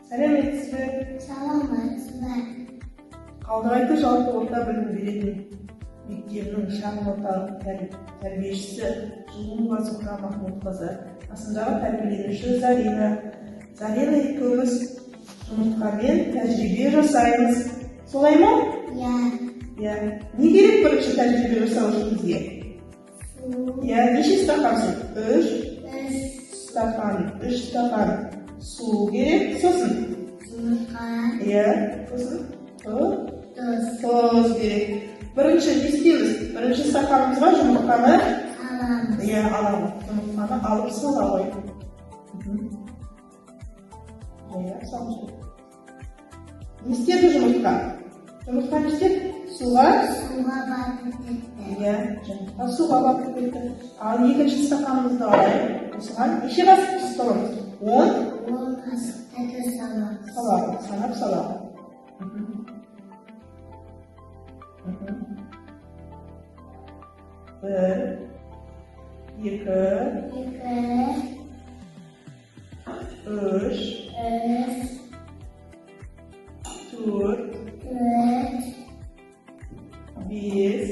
Сәлеметсіз бе? Саламатсыздар. Қалдырайды жалпы орта білім беретін мектебінің шағын орталық тәрбиешісі Жылуова Зухра Махмудқызы, қасындағы тәрбиеленуші Зарина. Зарина екеуміз жұмыртқамен тәжірибе жасаймыз. Солай ма? Иә. Иә. Не керек бірінші тәжірибе жасау үшін бізге? Иә, неше стақан су? 3 стақан су керек, сосын? Жұмыртқа. Иә, сосын? Тұз керек. Бірінші не істейміз? Бірінші стақанымызға жұмыртқаны Аламыз. Иә, аламыз. Жұмыртқаны алып сала ғой. Иә, салып. Не істеді жұмыртқа? Жұмыртқа не істеді? Суға батып кетті. Иә, жұмыртқа суға батып кетті. Ал екінші стақанымызды алайық. Осыған неше қасық тұз саламыз? 10 қасықта тұз саламыз. саламыз. Санап саламыз. Bir, iki, üç, dört, beş,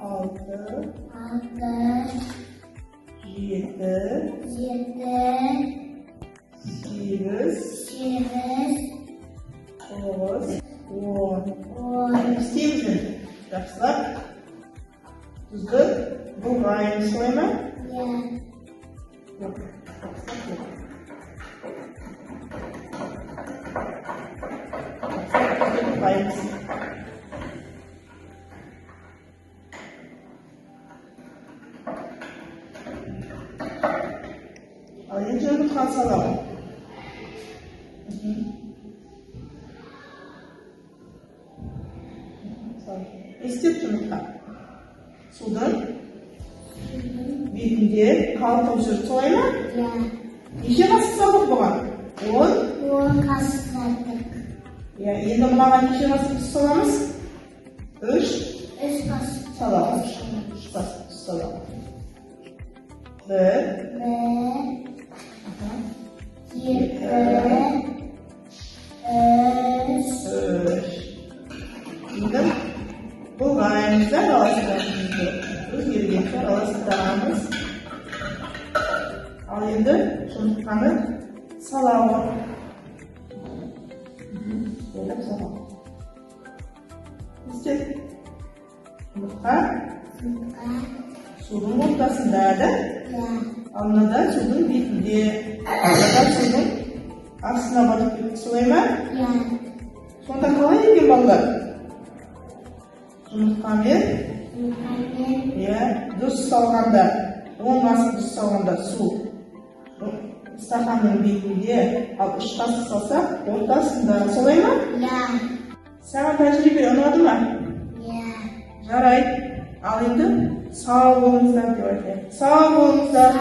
altı, yedi, sekiz, dokuz, on. İsteyimiz mi? Жақсылап тұзды бұлғаймыз, солай ма? Иә. Бұлғаймыз. Ал енді жұмыртқаны саламыз. Істеп жұмыртқа. Судың бетінде қалқып жүр, солай ма? Иә. Неше қасық салдық бұған? 10 қасық салдық. Иә, енді мынаған неше қасық тұз саламыз? 3 қасық саламыз. 3 қасық тұз саламыз. 1, 2, 3. Енді бұлғаймыз, араластырамыз. Өзгергенше араластырамыз. Ал енді жұмыртқаны саламыз. Ойлап саламыз. Істеп. Жұмыртқа судың ортасында да, ал мынада судың бетінде, мынада судың астына батып кетті, солай ма? Иә. Сонда қалай екен балалар? Жұмыртқамен дұрыс салғанда, 10 қасық дұрыс салғанда су стақанның бетінде, ал 3 қасық салсақ ортасында, солай ма? Иә. Саған тәжірибе ұнады ма? Иә. Жарайды. Ал енді сау болыңыздар деп айтайық. Сау болыңыздар.